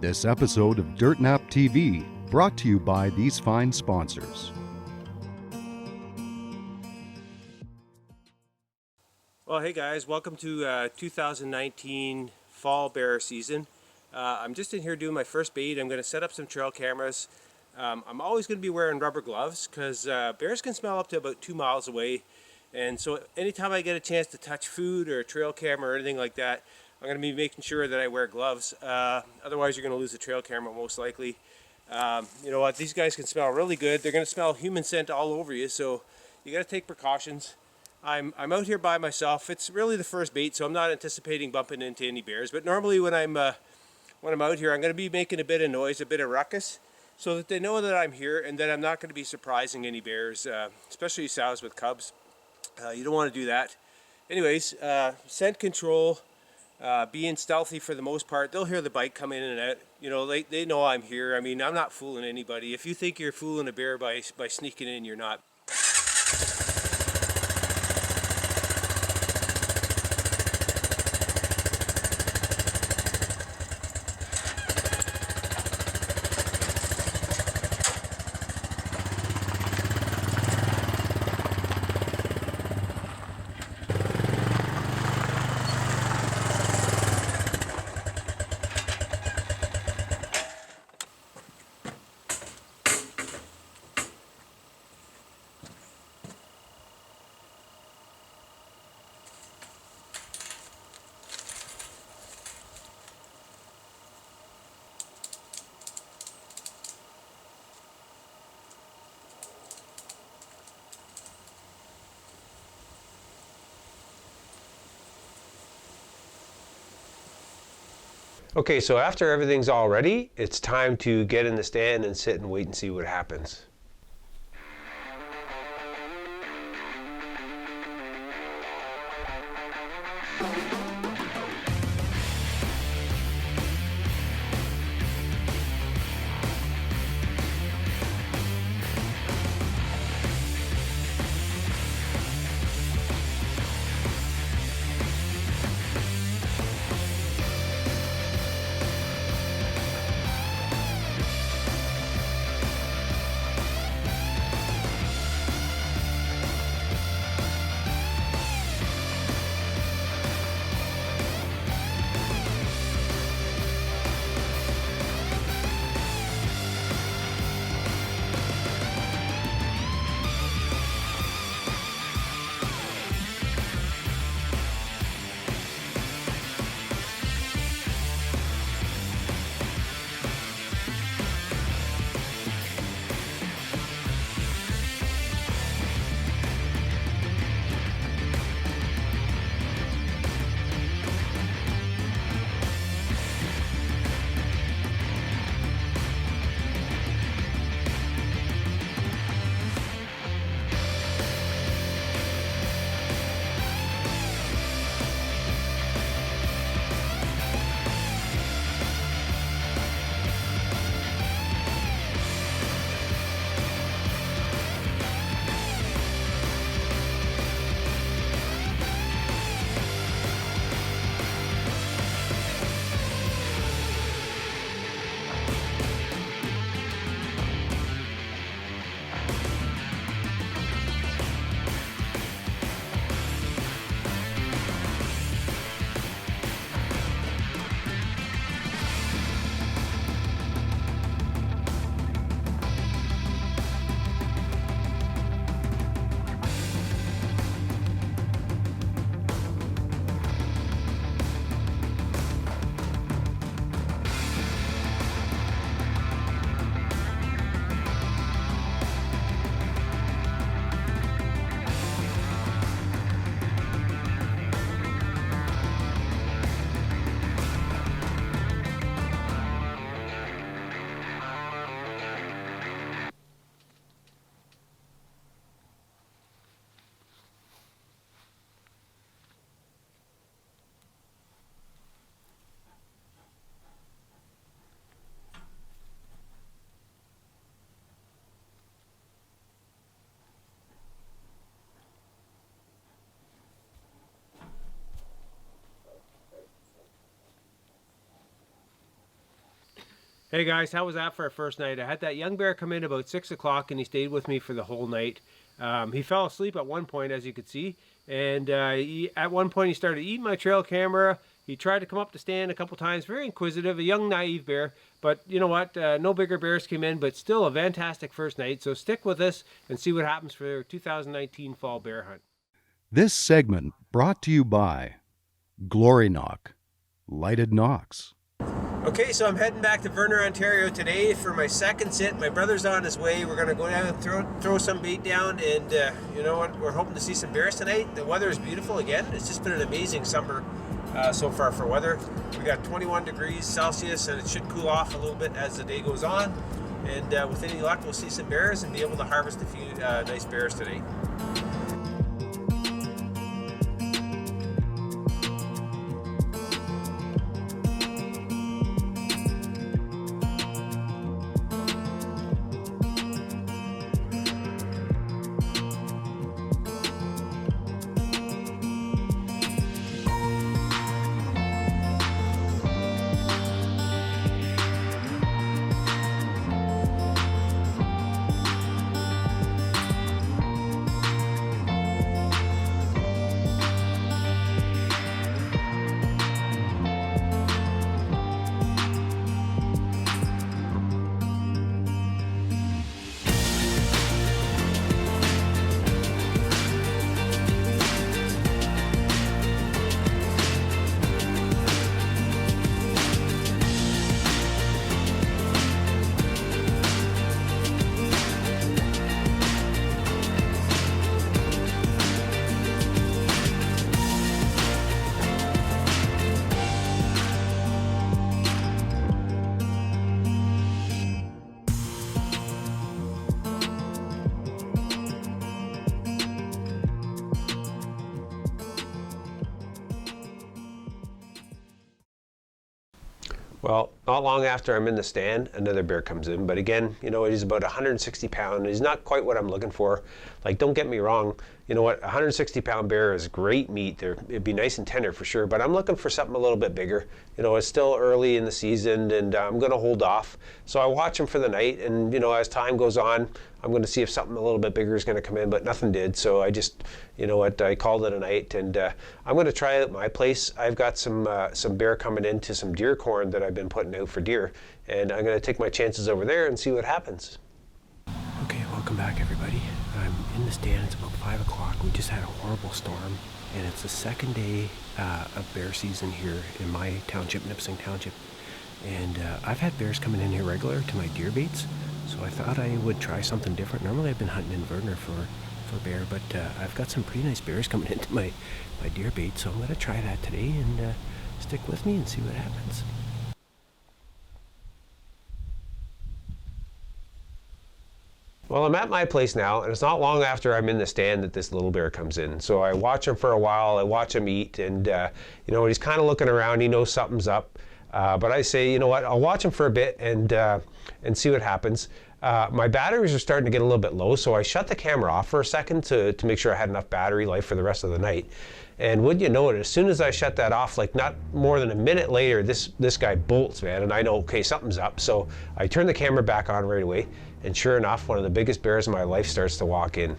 This episode of Dirt Nap TV brought to you by these fine sponsors. Well, hey guys, welcome to 2019 fall bear season. I'm just in here doing my first bait. I'm going to set up some trail cameras. I'm always going to be wearing rubber gloves because bears can smell up to about 2 miles away. And so anytime I get a chance to touch food or a trail camera or anything like that, I'm going to be making sure that I wear gloves. Otherwise, you're going to lose the trail camera most likely. You know what? These guys can smell really good. They're going to smell human scent all over you, so you got to take precautions. I'm out here by myself. It's really the first bait, so I'm not anticipating bumping into any bears. But normally when I'm out here, I'm going to be making a bit of noise, a bit of ruckus, so that they know that I'm here and that I'm not going to be surprising any bears, especially sows with cubs. You don't want to do that. Anyways, scent control, being stealthy for the most part. They'll hear the bite come in and out. You know, they know I'm here. I mean, I'm not fooling anybody. If you think you're fooling a bear by sneaking in, you're not. Okay, so after everything's all ready, it's time to get in the stand and sit and wait and see what happens. Hey guys, how was that for our first night? I had that young bear come in about 6 o'clock and he stayed with me for the whole night. He fell asleep at one point, as you could see, and at one point he started eating my trail camera. He tried to come up to stand a couple times, very inquisitive, a young naive bear, but you know what, no bigger bears came in, but still a fantastic first night. So stick with us and see what happens for our 2019 fall bear hunt. This segment brought to you by Glory Knock, Lighted Knocks. Okay, so I'm heading back to Verner, Ontario today for my second sit. My brother's on his way. We're going to go down and throw some bait down, and you know what? We're hoping to see some bears tonight. The weather is beautiful again. It's just been an amazing summer so far for weather. We got 21 degrees Celsius, and it should cool off a little bit as the day goes on. And with any luck, we'll see some bears and be able to harvest a few nice bears today. Well, not long after I'm in the stand, another bear comes in. But again, you know, he's about 160 pounds. He's not quite what I'm looking for. Like, don't get me wrong. You know what? 160-pound bear is great meat. It'd be nice and tender for sure. But I'm looking for something a little bit bigger. You know, it's still early in the season, and I'm going to hold off. So I watch him for the night. And, you know, as time goes on, I'm going to see if something a little bit bigger is going to come in. But nothing did. So I just, you know what, I called it a night. And I'm going to try it at my place. I've got some bear coming into some deer corn that I've been putting out for deer. And I'm going to take my chances over there and see what happens. Okay, welcome back everybody. I'm in the stand, it's about 5 o'clock. We just had a horrible storm, and it's the second day of bear season here in my township, Nipissing Township. And I've had bears coming in here regular to my deer baits, so I thought I would try something different. Normally I've been hunting in Verner for bear, but I've got some pretty nice bears coming into my deer bait, so I'm going to try that today, and stick with me and see what happens. Well, I'm at my place now, and it's not long after I'm in the stand that this little bear comes in. So I watch him for a while, I watch him eat, and you know, he's kind of looking around, he knows something's up. But I say, you know what, I'll watch him for a bit and see what happens. My batteries are starting to get a little bit low, so I shut the camera off for a second to make sure I had enough battery life for the rest of the night. And wouldn't you know it, as soon as I shut that off, like not more than a minute later, this guy bolts, man, and I know, okay, something's up. So I turn the camera back on right away, and sure enough, one of the biggest bears in my life starts to walk in.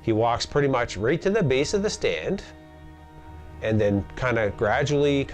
He walks pretty much right to the base of the stand, and then kind of gradually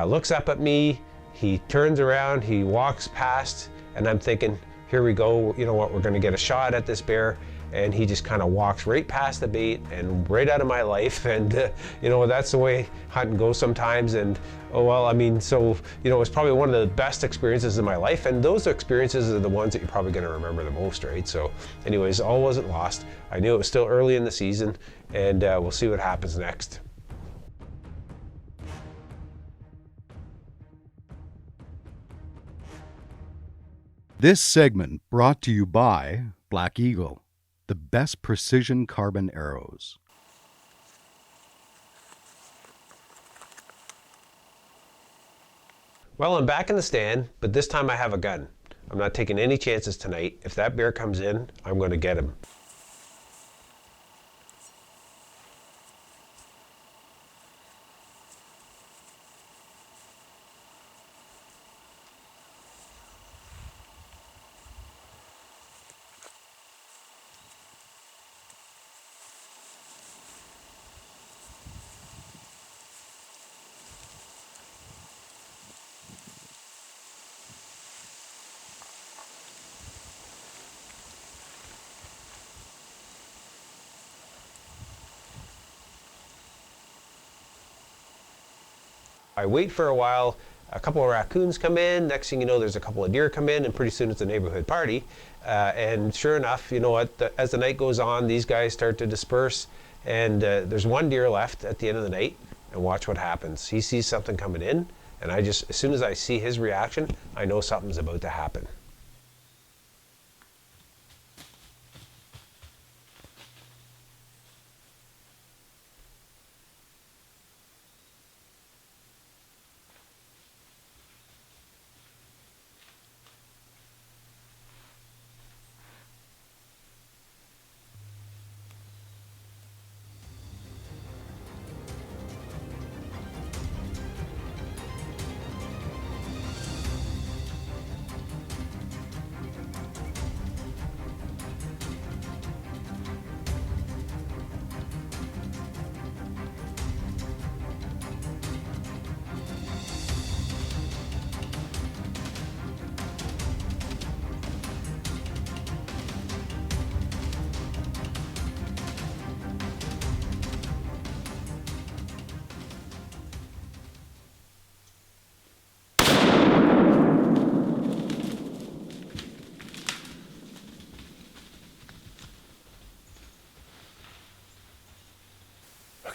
looks up at me. He turns around, he walks past, and I'm thinking, here we go, you know what, we're gonna get a shot at this bear. And he just kind of walks right past the bait and right out of my life. And you know, that's the way hunting goes sometimes. And oh well, I mean, so you know, it's probably one of the best experiences in my life, and those experiences are the ones that you're probably going to remember the most, right? So anyways, all wasn't lost. I knew it was still early in the season, and we'll see what happens next. This segment brought to you by Black Eagle, the best precision carbon arrows. Well, I'm back in the stand, but this time I have a gun. I'm not taking any chances tonight. If that bear comes in, I'm going to get him. I wait for a while, a couple of raccoons come in, next thing you know there's a couple of deer come in, and pretty soon it's a neighborhood party. And sure enough, you know what, as the night goes on, these guys start to disperse, and there's one deer left at the end of the night, and watch what happens. He sees something coming in, and as soon as I see his reaction, I know something's about to happen.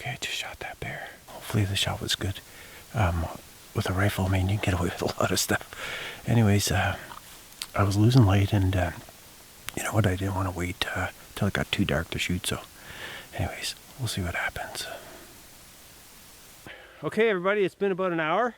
Okay, I just shot that bear. Hopefully the shot was good. With a rifle, I mean, you can get away with a lot of stuff. Anyways, I was losing light, and you know what, I didn't want to wait till it got too dark to shoot, so anyways, we'll see what happens. Okay, everybody, it's been about an hour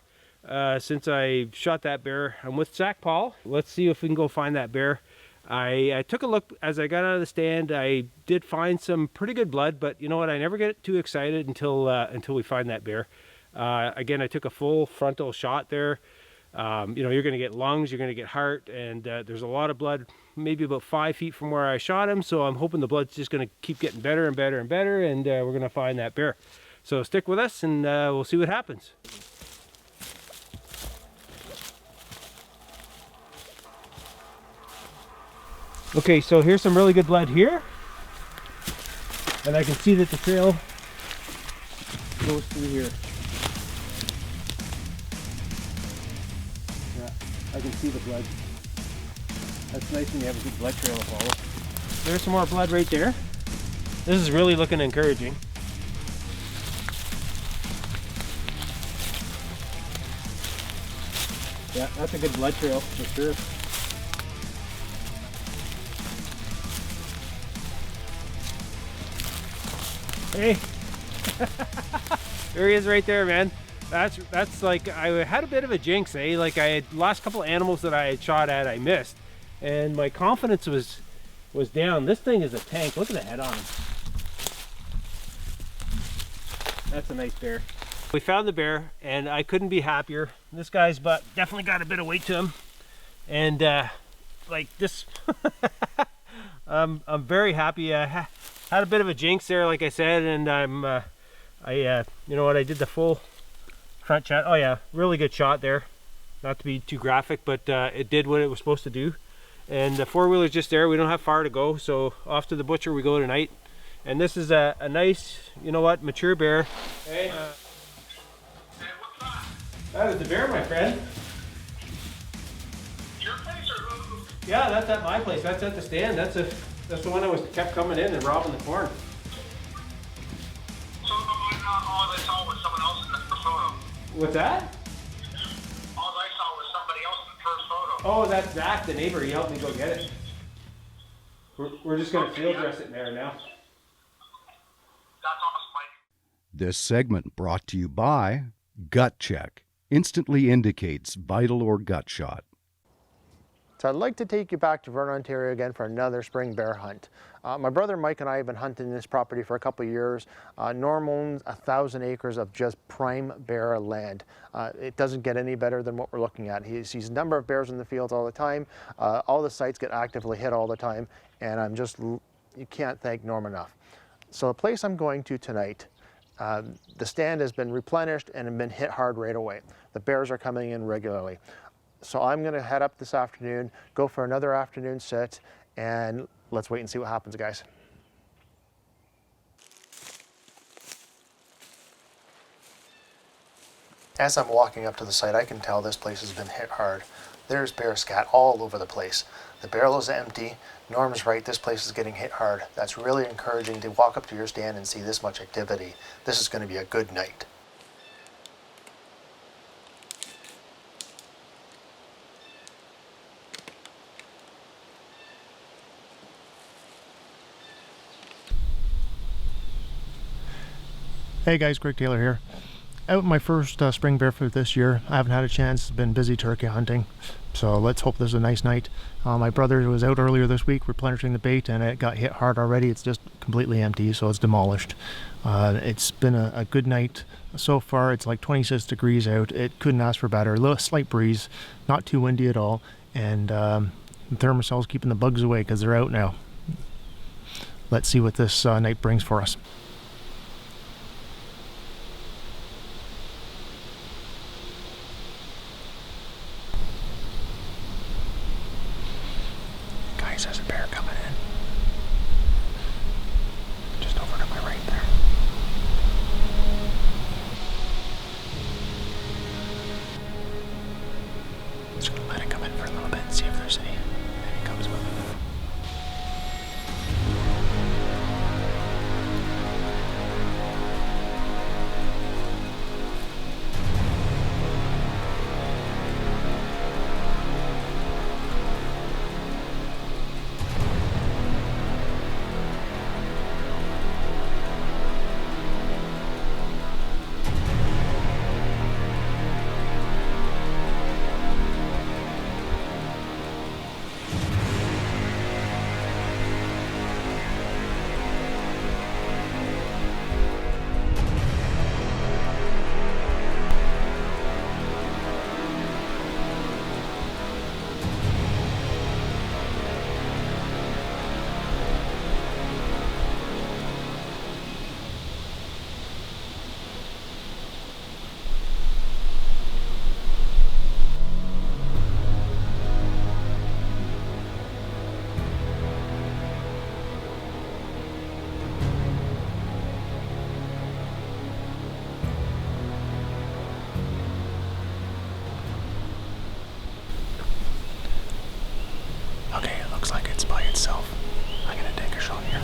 since I shot that bear. I'm with Zach Paul. Let's see if we can go find that bear. I took a look as I got out of the stand. I did find some pretty good blood, but you know what? I never get too excited until we find that bear. Again, I took a full frontal shot there. You know, you're going to get lungs, you're going to get heart, and there's a lot of blood, maybe about 5 feet from where I shot him. So I'm hoping the blood's just going to keep getting better and better and better, and we're going to find that bear. So stick with us, and we'll see what happens. Okay, so here's some really good blood here, and I can see that the trail goes through here. Yeah, I can see the blood. That's nice when you have a good blood trail to follow. There's some more blood right there. This is really looking encouraging. Yeah, that's a good blood trail for sure. Hey, there he is right there, man. That's like, I had a bit of a jinx, eh? Like, I had last couple of animals that I had shot at, I missed, and my confidence was down. This thing is a tank. Look at the head on him. That's a nice bear. We found the bear, and I couldn't be happier. This guy's butt definitely got a bit of weight to him, and like this, I'm very happy. Had a bit of a jinx there, like I said, and I'm You know what, I did the full front shot. Oh yeah, really good shot there. Not to be too graphic, but it did what it was supposed to do. And the four-wheeler's just there. We don't have far to go, so off to the butcher we go tonight. And this is a nice, you know what, mature bear. Hey, that is the bear, my friend. Your place or who? Yeah, that's at my place. That's at the stand. That's the one that kept coming in and robbing the corn. So all I saw was someone else in the first photo. What's that? All I saw was somebody else in the first photo. Oh, that's Zach, the neighbor. He helped me go get it. We're just gonna field dress it there now. That's awesome, Mike. This segment brought to you by Gut Check. Instantly indicates vital or gut shot. So I'd like to take you back to Vernon, Ontario again for another spring bear hunt. My brother Mike and I have been hunting this property for a couple of years. Norm owns 1,000 acres of just prime bear land. It doesn't get any better than what we're looking at. He sees a number of bears in the fields all the time. All the sites get actively hit all the time, and you can't thank Norm enough. So the place I'm going to tonight, the stand has been replenished and been hit hard right away. The bears are coming in regularly. So I'm going to head up this afternoon, go for another afternoon sit, and let's wait and see what happens, guys. As I'm walking up to the site, I can tell this place has been hit hard. There's bear scat all over the place. The barrel is empty. Norm's right, this place is getting hit hard. That's really encouraging to walk up to your stand and see this much activity. This is going to be a good night. Hey guys, Greg Taylor here. Out my first spring bear for this year. I haven't had a chance, been busy turkey hunting, so let's hope this is a nice night. My brother was out earlier this week replenishing the bait and it got hit hard already. It's just completely empty, so it's demolished. It's been a good night so far. It's like 26 degrees out. It couldn't ask for better. A little slight breeze, not too windy at all, and the thermocel's keeping the bugs away because they're out now. Let's see what this night brings for us. There's a bear coming in. Just over to my right there. Just gonna let it come in for a little bit and see if there's any comes with it. Okay, it looks like it's by itself. I'm gonna take a shot here.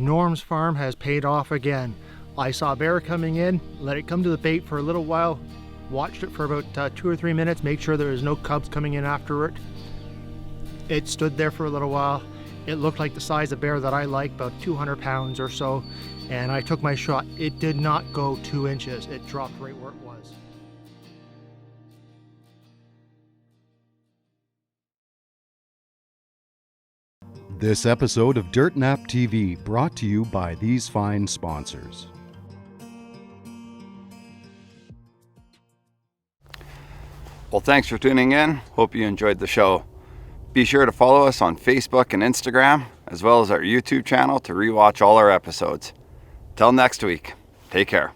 Norm's farm has paid off again. I saw a bear coming in, let it come to the bait for a little while, watched it for about 2 or 3 minutes, make sure there was no cubs coming in after it. It stood there for a little while. It looked like the size of bear that I like, about 200 pounds or so, and I took my shot. It did not go 2 inches. It dropped right where it was. This episode of Dirt Nap TV brought to you by these fine sponsors. Well, thanks for tuning in. Hope you enjoyed the show. Be sure to follow us on Facebook and Instagram, as well as our YouTube channel to rewatch all our episodes. Till next week, take care.